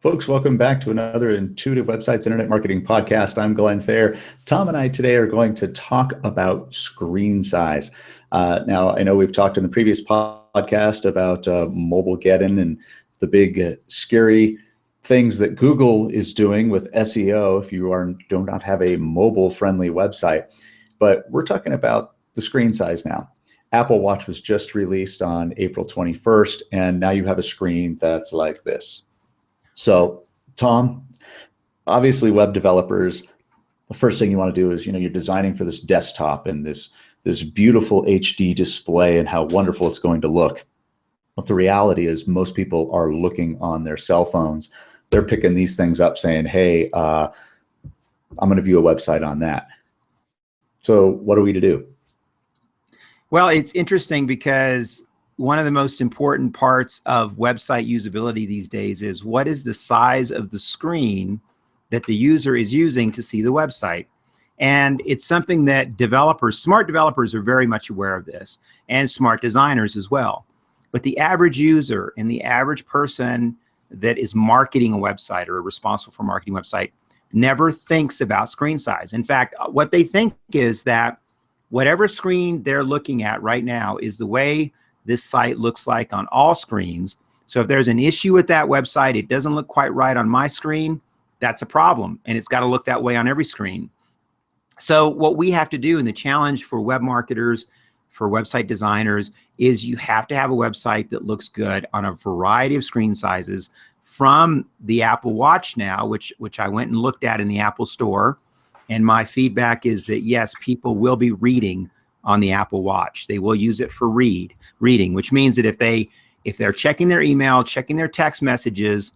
Folks, welcome back to another Intuitive Websites Internet Marketing Podcast. I'm Glenn Thayer. Tom and I today are going to talk about screen size. Now, I know we've talked in the previous podcast about Mobilegeddon and the big scary things that Google is doing with SEO if you do not have a mobile-friendly website. But we're talking about the screen size now. Apple Watch was just released on April 21st, and now you have a screen that's like this. So, Tom, obviously web developers, the first thing you want to do is, you're designing for this desktop and this beautiful HD display and how wonderful it's going to look. But the reality is most people are looking on their cell phones. They're picking these things up saying, hey, I'm going to view a website on that. So what are we to do? Well, it's interesting because one of the most important parts of website usability these days is what is the size of the screen that the user is using to see the website. And it's something that smart developers are very much aware of this, and smart designers as well. But the average user and the average person that is marketing a website or responsible for marketing a website never thinks about screen size. In fact, what they think is that whatever screen they're looking at right now is the way this site looks like on all screens. So if there's an issue with that website, it doesn't look quite right on my screen, that's a problem. And it's got to look that way on every screen. So what we have to do, and the challenge for web marketers, for website designers, is you have to have a website that looks good on a variety of screen sizes from the Apple Watch now, which I went and looked at in the Apple Store. And my feedback is that, yes, people will be reading on the Apple Watch. They will use it for reading, which means that if they're checking their email, checking their text messages,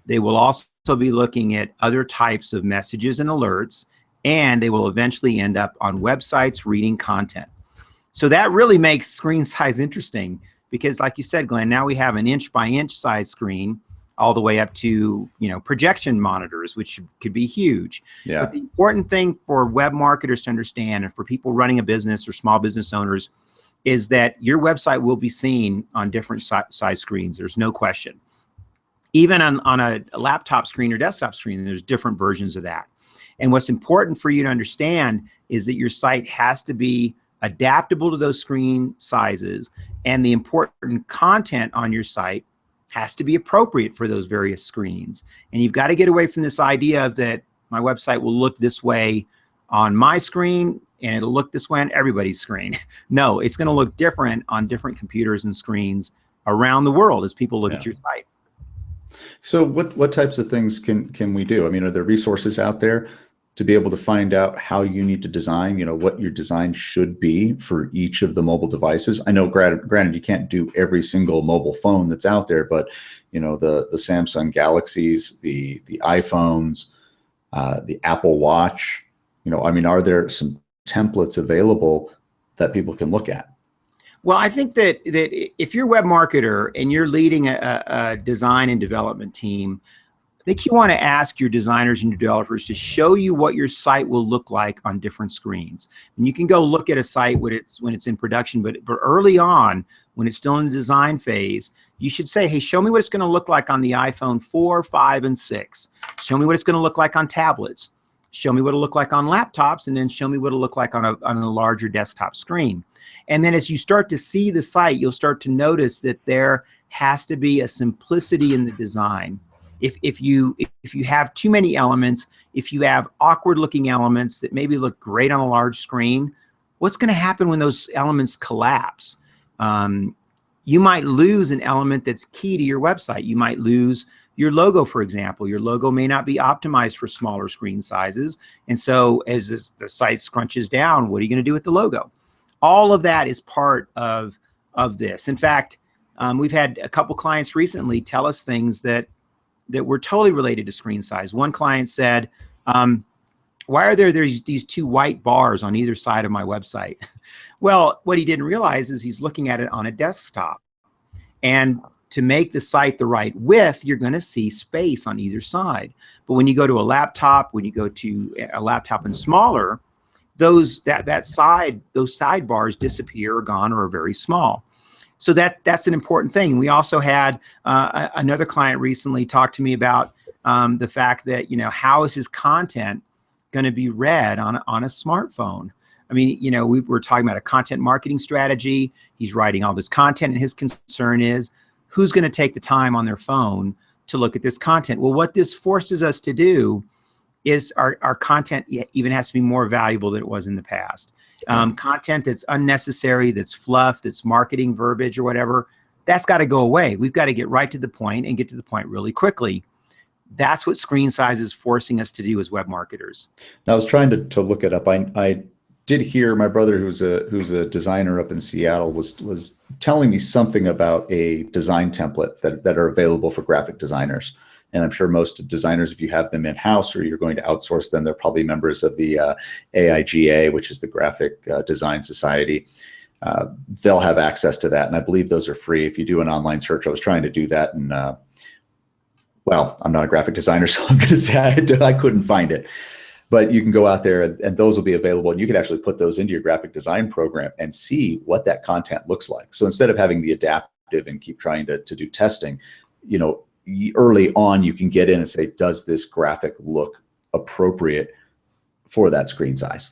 they will also be looking at other types of messages and alerts, and they will eventually end up on websites reading content. So that really makes screen size interesting because, like you said, Glenn, now we have an inch by inch size screen all the way up to, projection monitors, which could be huge. Yeah. But the important thing for web marketers to understand, and for people running a business or small business owners, is that your website will be seen on different size screens. There's no question. Even on a laptop screen or desktop screen, there's different versions of that. And what's important for you to understand is that your site has to be adaptable to those screen sizes, and the important content on your site has to be appropriate for those various screens. And you've got to get away from this idea of that my website will look this way on my screen and it'll look this way on everybody's screen. No, it's going to look different on different computers and screens around the world as people look at your site. So what types of things can we do? I mean, are there resources out there to be able to find out how you need to design, what your design should be for each of the mobile devices? I know, granted, you can't do every single mobile phone that's out there, but the Samsung Galaxies, the iPhones, the Apple Watch, are there some templates available that people can look at? Well, I think that if you're a web marketer and you're leading a design and development team, I think you want to ask your designers and your developers to show you what your site will look like on different screens. And you can go look at a site when it's in production, but early on, when it's still in the design phase, you should say, hey, show me what it's going to look like on the iPhone 4, 5, and 6. Show me what it's going to look like on tablets. Show me what it'll look like on laptops, and then show me what it'll look like on a larger desktop screen. And then as you start to see the site, you'll start to notice that there has to be a simplicity in the design. If you have too many elements, if you have awkward looking elements that maybe look great on a large screen, what's going to happen when those elements collapse? You might lose an element that's key to your website. You might lose your logo, for example. Your logo may not be optimized for smaller screen sizes. And so as the site scrunches down, what are you going to do with the logo? All of that is part of this. In fact, we've had a couple clients recently tell us things that were totally related to screen size. One client said, why are there's these two white bars on either side of my website? Well, what he didn't realize is he's looking at it on a desktop. And to make the site the right width, you're going to see space on either side. But when you go to a laptop, when you go to a laptop and smaller, those sidebars disappear or gone or are very small. So that's an important thing. We also had another client recently talk to me about the fact that, how is his content going to be read on a smartphone? I mean, we were talking about a content marketing strategy. He's writing all this content, and his concern is who's going to take the time on their phone to look at this content. Well, what this forces us to do is our content even has to be more valuable than it was in the past. Content that's unnecessary, that's fluff, that's marketing verbiage or whatever, that's got to go away. We've got to get right to the point and get to the point really quickly. That's what screen size is forcing us to do as web marketers. Now, I was trying to look it up. I did hear my brother, who's a designer up in Seattle, was telling me something about a design template that are available for graphic designers. And I'm sure most designers, if you have them in-house or you're going to outsource them, they're probably members of the AIGA, which is the Graphic Design Society. They'll have access to that. And I believe those are free. If you do an online search, I was trying to do that. And well, I'm not a graphic designer, so I'm going to say I couldn't find it. But you can go out there and those will be available. And you can actually put those into your graphic design program and see what that content looks like. So instead of having the adaptive and keep trying to do testing, early on, you can get in and say, does this graphic look appropriate for that screen size?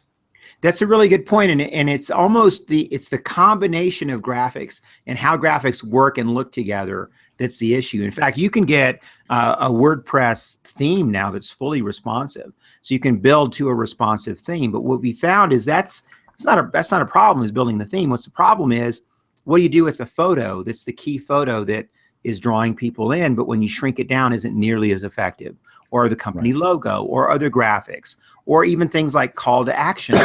That's a really good point. And it's almost it's the combination of graphics and how graphics work and look together that's the issue. In fact, you can get a WordPress theme now that's fully responsive. So you can build to a responsive theme. But what we found is that's not a problem, is building the theme. What's the problem is, what do you do with the photo that's the key photo that is drawing people in, but when you shrink it down isn't nearly as effective, or the company logo, or other graphics, or even things like call to action.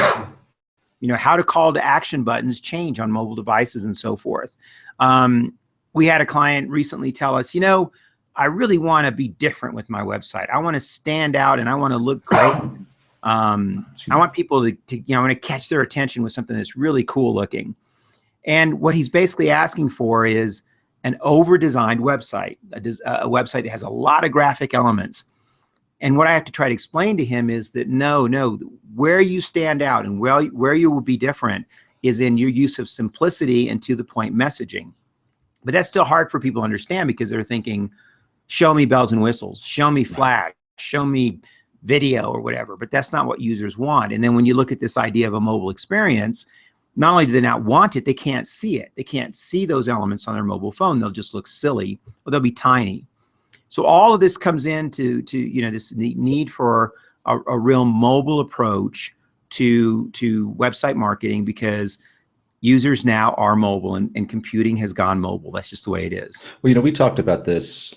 How do call to action buttons change on mobile devices and so forth. We had a client recently tell us, I really want to be different with my website. I want to stand out and I want to look great. I want people to I want to catch their attention with something that's really cool looking. And what he's basically asking for is an over-designed website, a website that has a lot of graphic elements. And what I have to try to explain to him is that no, where you stand out and where you will be different is in your use of simplicity and to-the-point messaging. But that's still hard for people to understand because they're thinking, show me bells and whistles, show me flash, show me video or whatever. But that's not what users want. And then when you look at this idea of a mobile experience, not only do they not want it, they can't see it. They can't see those elements on their mobile phone. They'll just look silly, or they'll be tiny. So all of this comes into this need for a real mobile approach to website marketing, because users now are mobile and computing has gone mobile. That's just the way it is. Well, we talked about this.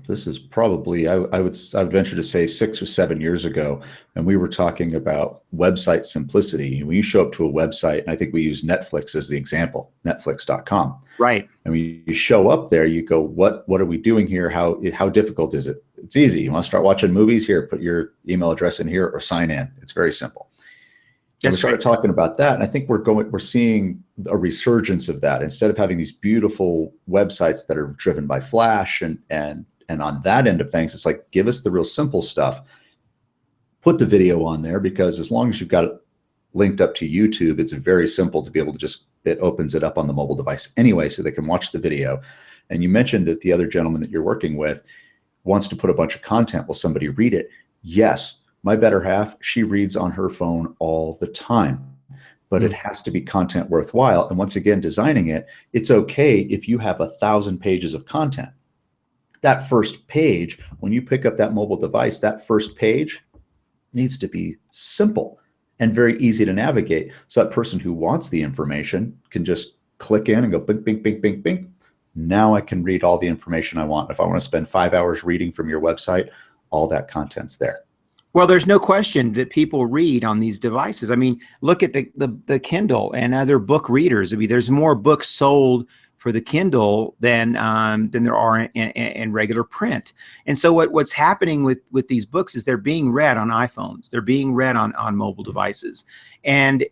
This is probably, I would venture to say 6 or 7 years ago. And we were talking about website simplicity. When you show up to a website, and I think we use Netflix as the example, netflix.com. Right. And when you show up there, you go, what are we doing here? How difficult is it? It's easy. You want to start watching movies? Here, put your email address in here or sign in. It's very simple. And we started talking about that, and I think we're seeing a resurgence of that. Instead of having these beautiful websites that are driven by Flash and on that end of things, it's like, give us the real simple stuff. Put the video on there, because as long as you've got it linked up to YouTube, it's very simple to be able to it opens it up on the mobile device anyway, so they can watch the video. And you mentioned that the other gentleman that you're working with wants to put a bunch of content. Will somebody read it? Yes. My better half, she reads on her phone all the time, but it has to be content worthwhile. And once again, designing it, it's okay if you have 1,000 pages of content. That first page, when you pick up that mobile device, that first page needs to be simple and very easy to navigate. So that person who wants the information can just click in and go bing, bing, bing, bing, bing. Now I can read all the information I want. If I want to spend 5 hours reading from your website, all that content's there. Well, there's no question that people read on these devices. I mean, look at the Kindle and other book readers. I mean, there's more books sold for the Kindle than there are in regular print. And so what's happening with these books is they're being read on iPhones. They're being read on mobile devices. And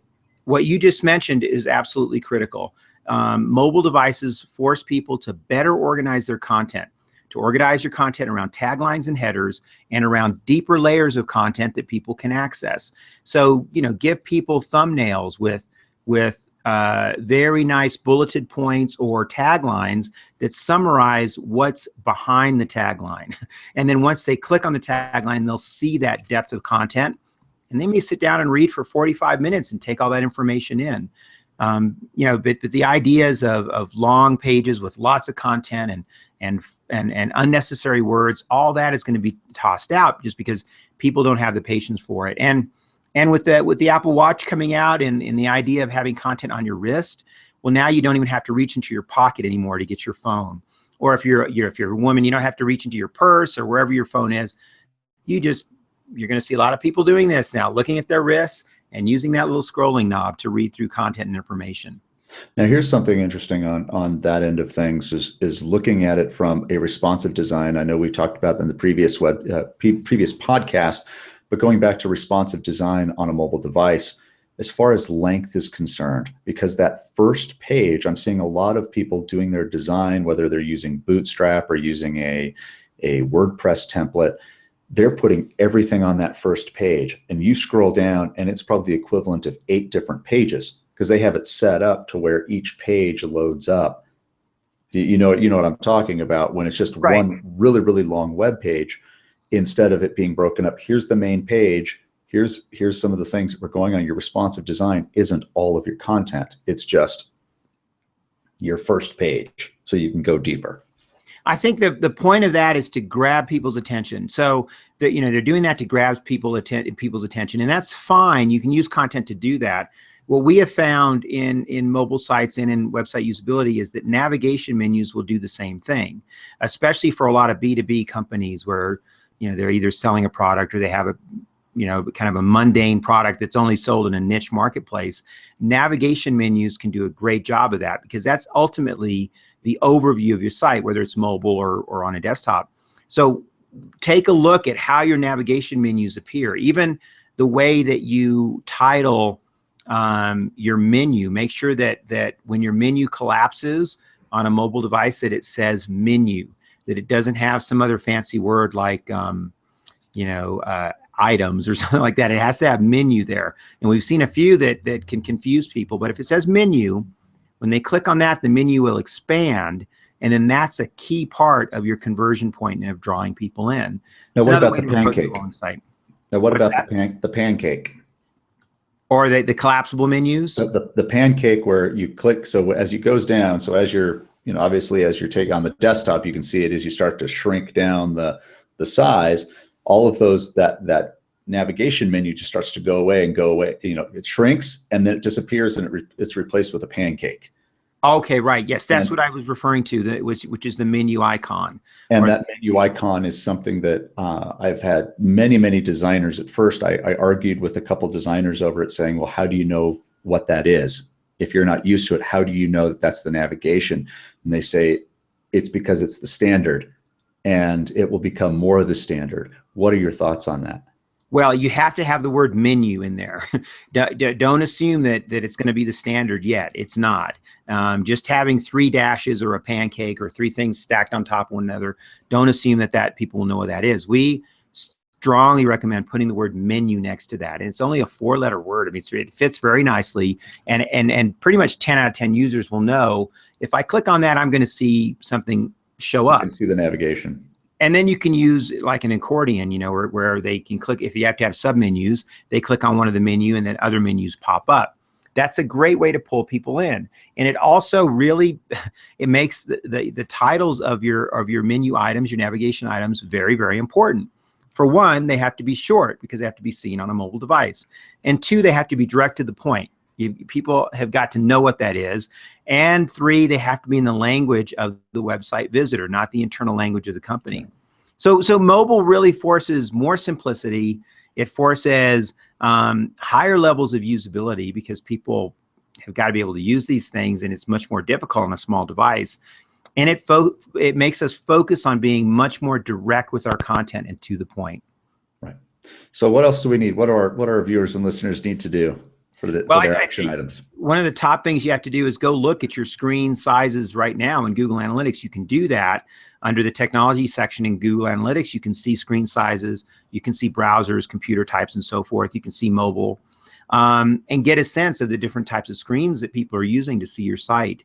what you just mentioned is absolutely critical. Mobile devices force people to better organize their content, to organize your content around taglines and headers and around deeper layers of content that people can access. So, give people thumbnails with very nice bulleted points or taglines that summarize what's behind the tagline. And then once they click on the tagline, they'll see that depth of content, and they may sit down and read for 45 minutes and take all that information in. But the ideas of long pages with lots of content and unnecessary words, all that is going to be tossed out just because people don't have the patience for it. And with the Apple Watch coming out and the idea of having content on your wrist, well, now you don't even have to reach into your pocket anymore to get your phone. Or if you're a woman, you don't have to reach into your purse or wherever your phone is. You're going to see a lot of people doing this now, looking at their wrists and using that little scrolling knob to read through content and information. Now, here's something interesting on that end of things is looking at it from a responsive design. I know we talked about that in the previous podcast, but going back to responsive design on a mobile device, as far as length is concerned, because that first page, I'm seeing a lot of people doing their design, whether they're using Bootstrap or using a WordPress template, they're putting everything on that first page, and you scroll down and it's probably the equivalent of 8 different pages because they have it set up to where each page loads up. You know what I'm talking about when it's just right. One really, really long web page, instead of it being broken up. Here's the main page. Here's some of the things that were going on. Your responsive design isn't all of your content. It's just your first page, so you can go deeper. I think the point of that is to grab people's attention. So they're doing that to grab people's attention, and that's fine. You can use content to do that. What we have found in mobile sites and in website usability is that navigation menus will do the same thing, especially for a lot of B2B companies where they're either selling a product or they have a kind of a mundane product that's only sold in a niche marketplace. Navigation menus can do a great job of that because that's ultimately the overview of your site, whether it's mobile or on a desktop. So take a look at how your navigation menus appear. Even the way that you title your menu, make sure that when your menu collapses on a mobile device that it says menu, that it doesn't have some other fancy word like items or something like that. It has to have menu there. And we've seen a few that can confuse people, but if it says menu, when they click on that, the menu will expand, and then that's a key part of your conversion point and of drawing people in. Now, what about the pancake? Now, what about the pancake? Or the collapsible menus? The pancake where you click, so as it goes down, so as you're, obviously as you're taking on the desktop, you can see it as you start to shrink down the size, all of those, that navigation menu just starts to go away. It shrinks and then it disappears and it's replaced with a pancake. Okay, right. Yes, that's what I was referring to, which is the menu icon. And that menu icon is something that I've had many designers. At first, I argued with a couple designers over it saying, well, how do you know what that is? If you're not used to it, how do you know that that's the navigation? And they say, it's because it's the standard and it will become more of the standard. What are your thoughts on that? Well, you have to have the word menu in there. Don't assume that it's going to be the standard yet. It's not. Just having 3 dashes or a pancake or 3 things stacked on top of one another, don't assume that people will know what that is. We strongly recommend putting the word menu next to that. And it's only a 4-letter word. I mean, it fits very nicely. And pretty much 10 out of 10 users will know, if I click on that, I'm going to see something show up. You can see the navigation. And then you can use like an accordion, where they can click. If you have to have submenus, they click on one of the menu and then other menus pop up. That's a great way to pull people in. And it also really, it makes the titles of your menu items, your navigation items, very, very important. For one, they have to be short because they have to be seen on a mobile device. And 2, they have to be direct to the point. People have got to know what that is. And 3, they have to be in the language of the website visitor, not the internal language of the company. So mobile really forces more simplicity. It forces higher levels of usability because people have got to be able to use these things, and it's much more difficult on a small device. And it makes us focus on being much more direct with our content and to the point. Right. So what else do we need? What do our viewers and listeners need to do for their action items? One of the top things you have to do is go look at your screen sizes right now in Google Analytics. You can do that under the technology section in Google Analytics. You can see screen sizes, you can see browsers, computer types, and so forth. You can see mobile. and get a sense of the different types of screens that people are using to see your site.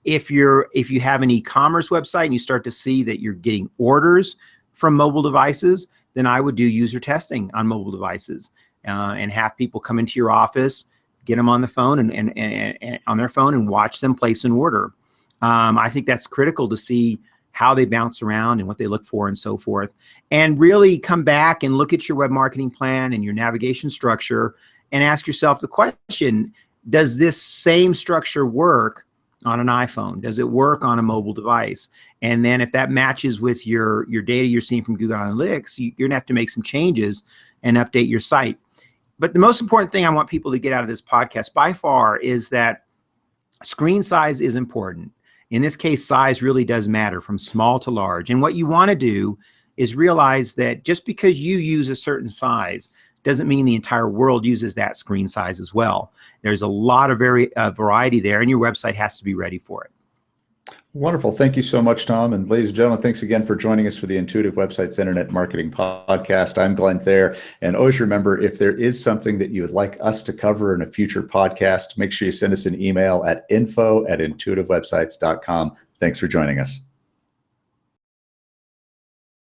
If you have an e-commerce website and you start to see that you're getting orders from mobile devices, then I would do user testing on mobile devices and have people come into your office, get them on the phone and on their phone and watch them place an order. I think that's critical to see how they bounce around and what they look for and so forth. And really come back and look at your web marketing plan and your navigation structure and ask yourself the question, does this same structure work on an iPhone? Does it work on a mobile device? And then if that matches with your data you're seeing from Google Analytics, you're gonna have to make some changes and update your site. But the most important thing I want people to get out of this podcast by far is that screen size is important. In this case, size really does matter from small to large. And what you want to do is realize that just because you use a certain size doesn't mean the entire world uses that screen size as well. There's a lot of variety there, and your website has to be ready for it. Wonderful. Thank you so much, Tom. And ladies and gentlemen, thanks again for joining us for the Intuitive Websites Internet Marketing Podcast. I'm Glenn Thayer. And always remember, if there is something that you would like us to cover in a future podcast, make sure you send us an email at info@intuitivewebsites.com. Thanks for joining us.